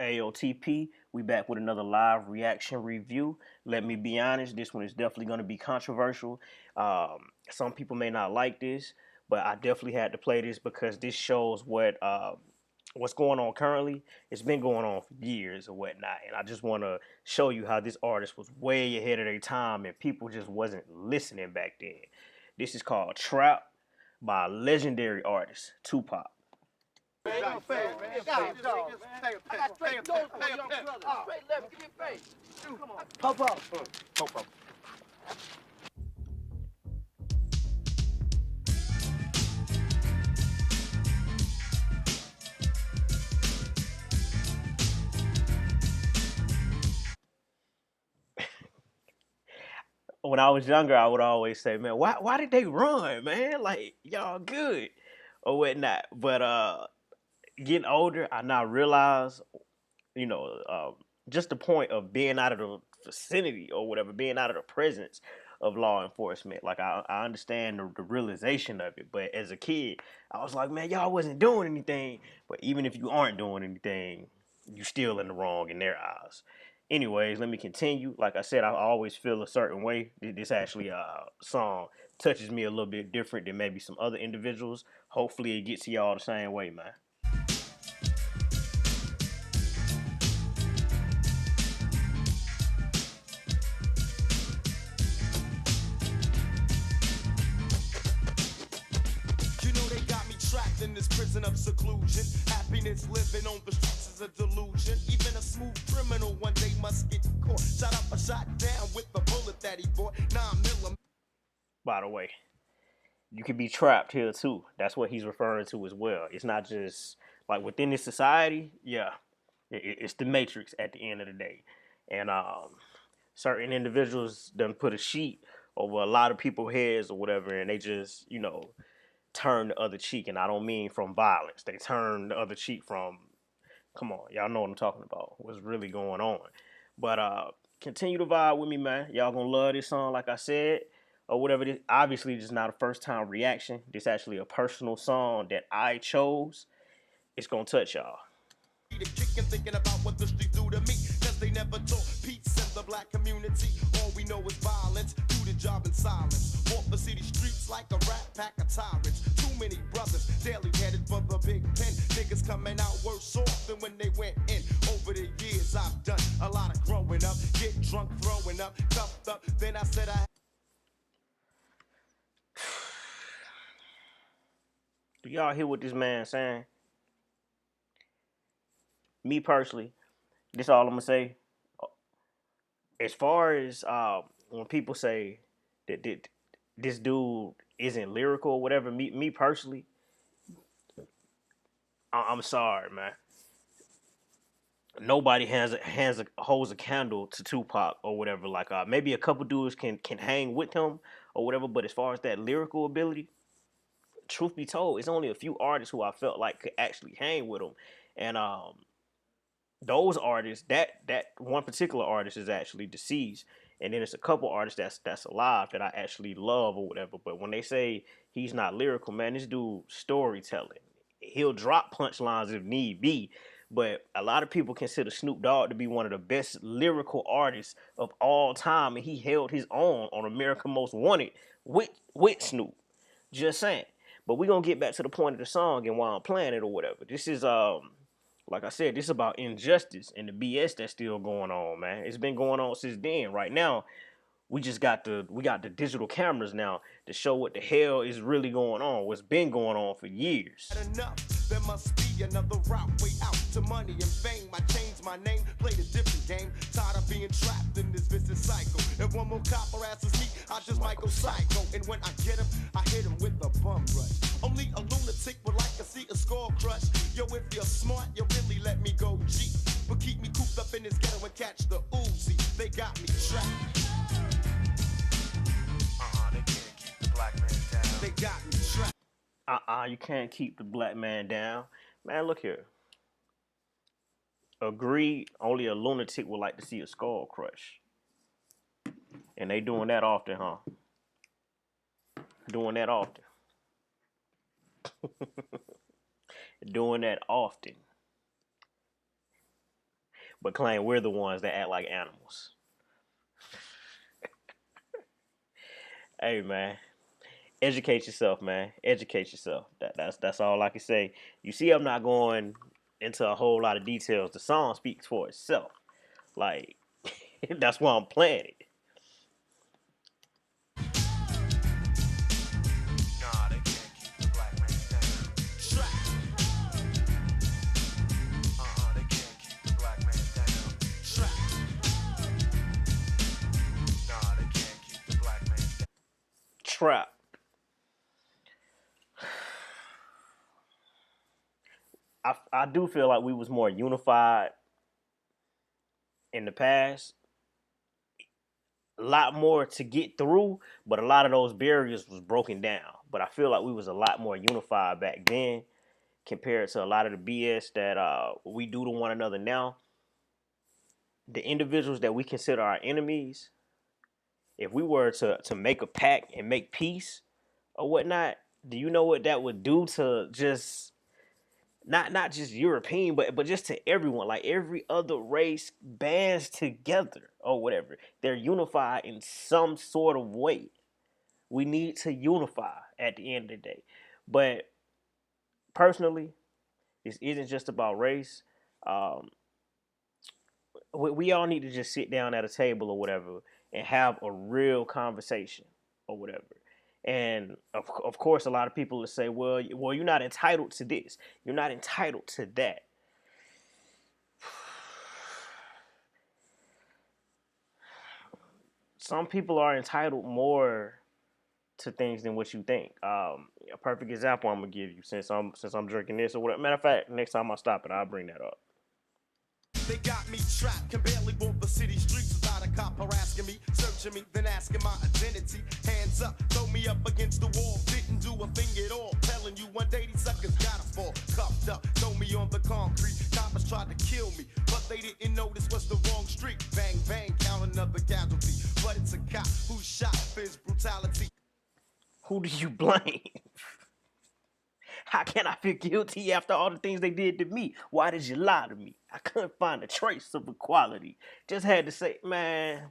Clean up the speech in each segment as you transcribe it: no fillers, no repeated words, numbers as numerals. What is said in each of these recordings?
AOTP. We back with another live reaction review. Let me be honest, this one is definitely going to be controversial. Some people may not like this, but I definitely had to play this because this shows what's going on currently. It's been going on for years or whatnot, and I just want to show you how this artist was way ahead of their time, and people just wasn't listening back then. This is called Trap by a legendary artist, Tupac. When I was younger, I would always say, "Man, why did they run, man? Like y'all good or whatnot." But getting older, I now realize, you know, just the point of being out of the vicinity or whatever, being out of the presence of law enforcement. Like I understand the realization of it, but as a kid, I was like, man, y'all wasn't doing anything. But even if you aren't doing anything, you still in the wrong in their eyes. Anyways, let me continue. Like I said, I always feel a certain way. This actually song touches me a little bit different than maybe some other individuals. Hopefully, it gets to y'all the same way, man. You know they got me trapped in this prison of seclusion. Happiness living on the streets is a delusion. Even a smooth criminal one day must get caught. Shot up or shot down with the bullet that he bought. 9mm. By the way, you can be trapped here too. That's what he's referring to as well. It's not just like within this society. Yeah, it's the matrix at the end of the day, and certain individuals done put a sheet over a lot of people's heads or whatever, and they just turn the other cheek. And I don't mean from violence. They turn the other cheek from, come on, y'all know what I'm talking about. What's really going on? But continue to vibe with me, man. Y'all gonna love this song, like I said, or whatever. This obviously this is not a first time reaction. This actually a personal song that I chose. It's gonna touch y'all. The kicking, thinking about what the streets do to me. Cause they never taught peace in the black community. All we know is violence, do the job in silence. Walk the city streets like a rat pack of tyrants. Too many brothers, daily headed for the big pen. Niggas coming out worse off than when they went in. Over the years I've done a lot of growing up. Get drunk, throwing up, cuffed up. Then I said Do y'all hear what this man saying? Me personally, this all I'm gonna say. As far as when people say that this dude isn't lyrical or whatever, me personally, I'm sorry, man. Nobody holds a candle to Tupac or whatever. Like maybe a couple dudes can hang with him or whatever, but as far as that lyrical ability, truth be told, it's only a few artists who I felt like could actually hang with him, and those artists, that one particular artist is actually deceased, and then it's a couple artists that's alive that I actually love or whatever. But when they say he's not lyrical, man, this dude storytelling. He'll drop punchlines if need be, but a lot of people consider Snoop Dogg to be one of the best lyrical artists of all time, and he held his own on America Most Wanted with Snoop. Just saying. But we're gonna get back to the point of the song and why I'm playing it or whatever. This is like I said, this is about injustice and the BS that's still going on, man. It's been going on since then. Right now, we got the digital cameras now to show what the hell is really going on. What's been going on for years. enough. There must be another route, way out to money and fame. I changed my name, played a different game. Tired of being trapped in this vicious cycle. If one more cop harasses me, I just might go psycho. And when I get him, I hit him with a bum rush. Only a lunatic would like to see a skull crush. Yo, if you're smart, you really let me go G. But keep me cooped up in this ghetto and catch the Uzi. They got me trapped. They can't keep the black man down. They got me trapped. You can't keep the black man down. Man, look here. Agreed, only a lunatic would like to see a skull crush. And they doing that often, huh? Doing that often. Doing that often. but claim we're the ones that act like animals. Hey man, educate yourself, man. Educate yourself. That's all I can say. You see, I'm not going into a whole lot of details. The song speaks for itself. Like that's why I'm playing it. Nah, they can't keep the black man down. Trap. They can't keep the black man down. Trap. Nah, they can't keep the black man down. Trap. I do feel like we was more unified in the past. A lot more to get through, but a lot of those barriers was broken down. But I feel like we was a lot more unified back then compared to a lot of the BS that we do to one another now. The individuals that we consider our enemies, if we were to make a pact and make peace or whatnot, do you know what that would do to just not just European, but just to everyone, like every other race bands together or whatever. They're unified in some sort of way. We need to unify at the end of the day. But personally, this isn't just about race. Um, we all need to just sit down at a table or whatever and have a real conversation or whatever. And of course, a lot of people will say, well, you're not entitled to this. You're not entitled to that. Some people are entitled more to things than what you think. A perfect example I'm gonna give you since I'm drinking this or whatever. Matter of fact, next time I stop it, I'll bring that up. They got me trapped, can barely walk the city streets without a cop harassing me, searching me, then asking my identity. Hands up, throw me up against the wall, didn't do a thing at all. Telling you one day these suckers gotta fall, cuffed up, throw me on the concrete. Coppers tried to kill me, but they didn't know this was the wrong street. Bang, bang, count another casualty, but it's a cop who shot for his brutality. Who do you blame? How can I feel guilty after all the things they did to me? Why did you lie to me? I couldn't find a trace of equality. Just had to say, man,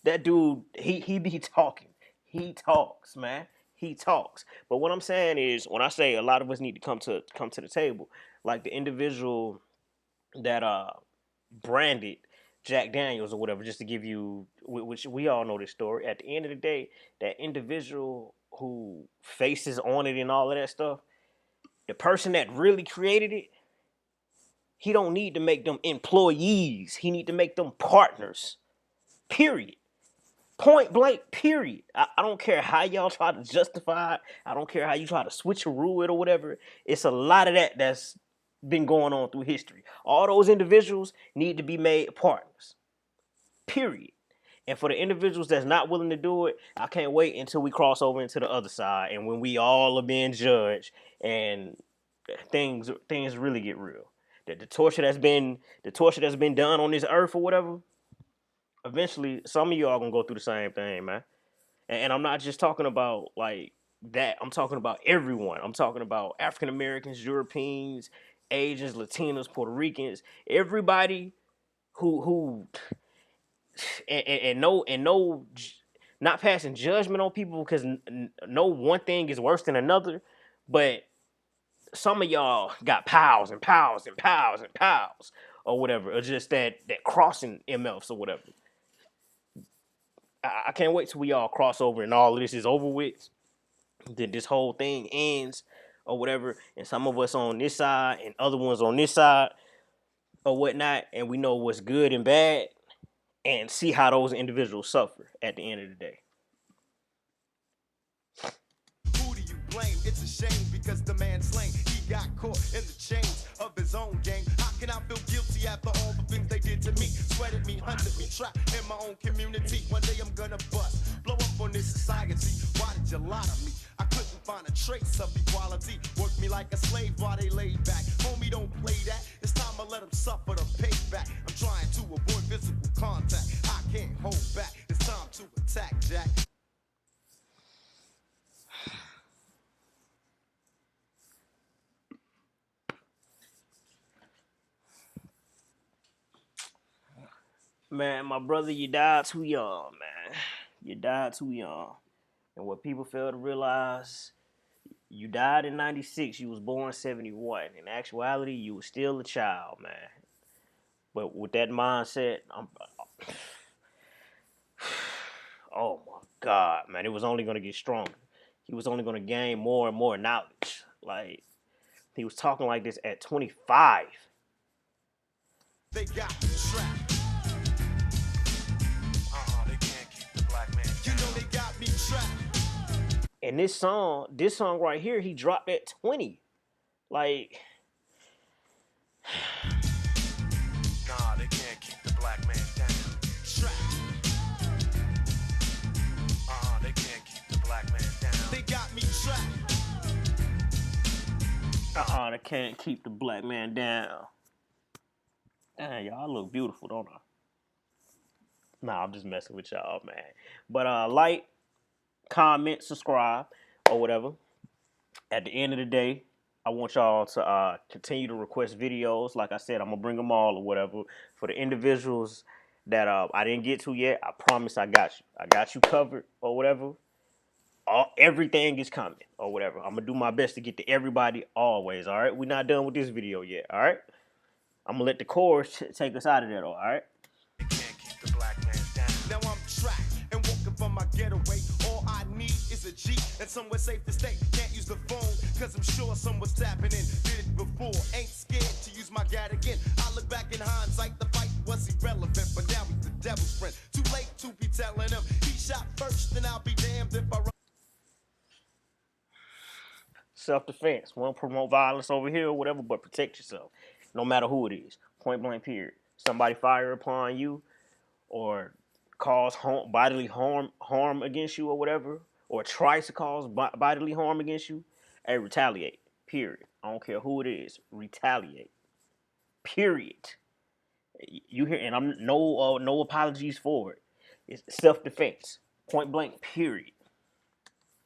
that dude, he be talking. He talks, man. He talks. But what I'm saying is, when I say a lot of us need to come to the table, like the individual that branded Jack Daniels or whatever, just to give you, which we all know this story. At the end of the day, that individual who faces on it and all of that stuff, the person that really created it, he don't need to make them employees. He need to make them partners. Period. Point blank. Period. I don't care how y'all try to justify it. I don't care how you try to switcheroo it or whatever. It's a lot of that's been going on through history. All those individuals need to be made partners. Period. And for the individuals that's not willing to do it, I can't wait until we cross over into the other side and when we all are being judged and things really get real. That the torture that's been done on this earth or whatever, eventually some of y'all gonna go through the same thing, man. And I'm not just talking about like that. I'm talking about everyone. I'm talking about African Americans, Europeans, Asians, Latinos, Puerto Ricans, everybody who and no not passing judgment on people because no one thing is worse than another, but some of y'all got pals and pals and pals and pals or whatever, or just that crossing MFs or whatever. I can't wait till we all cross over and all of this is over with. Then this whole thing ends or whatever, and some of us on this side and other ones on this side or whatnot, and we know what's good and bad, and see how those individuals suffer at the end of the day. Who do you blame? It's a shame because the man slain, he got caught in the chains of his own game. How can I feel guilty after all the things they did to me? Sweated me, hunted me, trapped in my own community. One day I'm gonna bust, blow up on this society. Why did you lie to me? I couldn't find a trace of equality. Worked me like a slave while they laid back. Homie, don't play that. It's time I let them suffer the payback. I'm trying to avoid physical contact. I can't hold back. It's time to attack, Jack. Man, my brother, you died too young, man. You died too young. And what people fail to realize, you died in 96, you was born 71. In actuality, you were still a child, man. But with that mindset, oh my God, man, it was only gonna get stronger. He was only gonna gain more and more knowledge. Like, he was talking like this at 25. They got me trapped. They can't keep the black man down. You know they got me trapped. And this song right here, he dropped at 20. Like, Nah, they can't keep the black man down. Trapped. They can't keep the black man down. They got me trapped. they can't keep the black man down. Damn, y'all look beautiful, don't I? Nah, I'm just messing with y'all, man. But like, comment, subscribe, or whatever. At the end of the day, I want y'all to continue to request videos. Like I said, I'm gonna bring them all or whatever. For the individuals that I didn't get to yet, I promise I got you. I got you covered or whatever. Everything is coming or whatever. I'm gonna do my best to get to everybody always. All right, we're not done with this video yet. All right, I'm gonna let the chorus take us out of there. All right. They can't keep the black man down. Now I'm trapped and walking from my getaway. All I need is a G and somewhere safe to stay. Can't use the phone, cause I'm sure someone's tapping in. Did it before, ain't scared to use my gat again. I look back in hindsight, the fight was irrelevant, but now he's the devil's friend. Too late to be telling him he shot first, and I'll be damned if I run. Self-defense. We don't promote violence over here or whatever, but protect yourself. No matter who it is. Point blank period. Somebody fire upon you or cause bodily harm against you or whatever, or tries to cause bodily harm against you, hey, retaliate. Period. I don't care who it is. Retaliate. Period. You hear? And I'm no apologies for it. It's self-defense. Point blank. Period.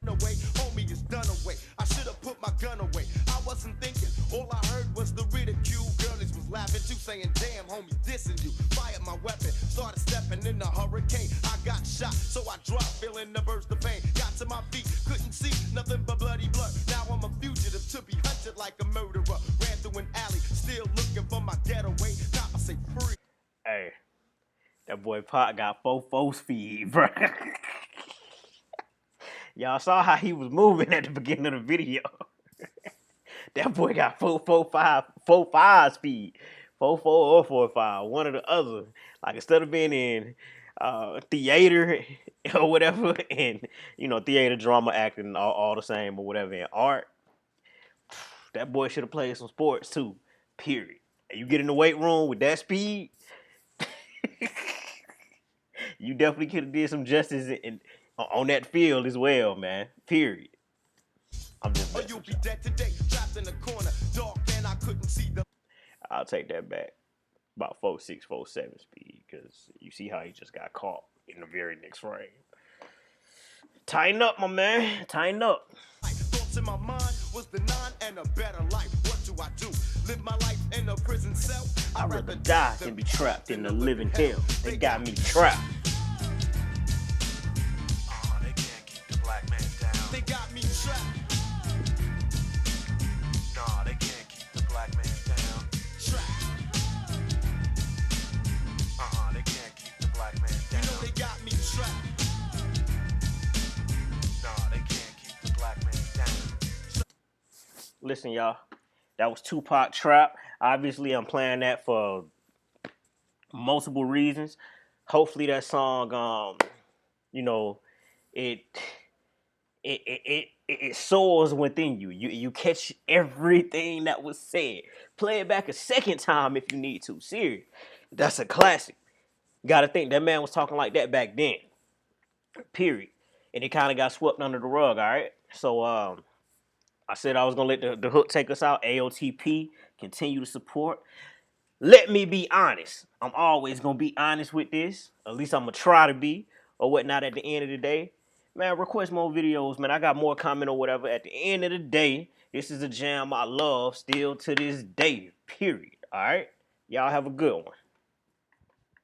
Away, homie is done away. I should have put my gun away. I wasn't thinking. All I heard was the ridicule. Girlies was laughing too, saying, "Damn, homie, dissing you." Fired my weapon, started stepping in the hurricane. I got shot, so I dropped, feeling the burst of pain. Got to my feet, couldn't see nothing but bloody blood. Now I'm a fugitive to be hunted like a murderer. Ran through an alley, still looking for my getaway. Now I say free. Hey, that boy Pac got 4 speed, bro. Y'all saw how he was moving at the beginning of the video. That boy got 4.5 speed, 4.4 or 4.5, one or the other. Like, instead of being in theater or whatever, and theater, drama, acting, all the same or whatever, in art, that boy should have played some sports too. Period. And you get in the weight room with that speed, you definitely could have did some justice on that field as well, man. Period. I'm just Or you'll be dead today, trapped in the corner, dark, and I couldn't see the. I'll take that back. About 4.6, 4.7 speed, because you see how he just got caught in the very next frame. Tighten up, my man. Tighten up. Thoughts in my mind was the 9 and a better life. What do I do? Live my life in a prison cell? I'd rather die than be trapped in the living hell. They got me trapped. They can't keep the black man down. They got me trapped. Nah, they can't keep the black man down. Trapped. They can't keep the black man down. You know they got me trapped. Nah, they can't keep the black man down. Listen, y'all. That was Tupac Trap. Obviously, I'm playing that for multiple reasons. Hopefully, that song, it soars within you. You catch everything that was said. Play it back a second time if you need to. Serious. That's a classic. Gotta think that man was talking like that back then. Period. And it kind of got swept under the rug, all right? So, I said I was going to let the hook take us out. AOTP, continue to support. Let me be honest. I'm always going to be honest with this. At least I'm going to try to be or whatnot at the end of the day. Man, request more videos, man. I got more comment or whatever. At the end of the day, this is a jam I love still to this day, period. All right? Y'all have a good one.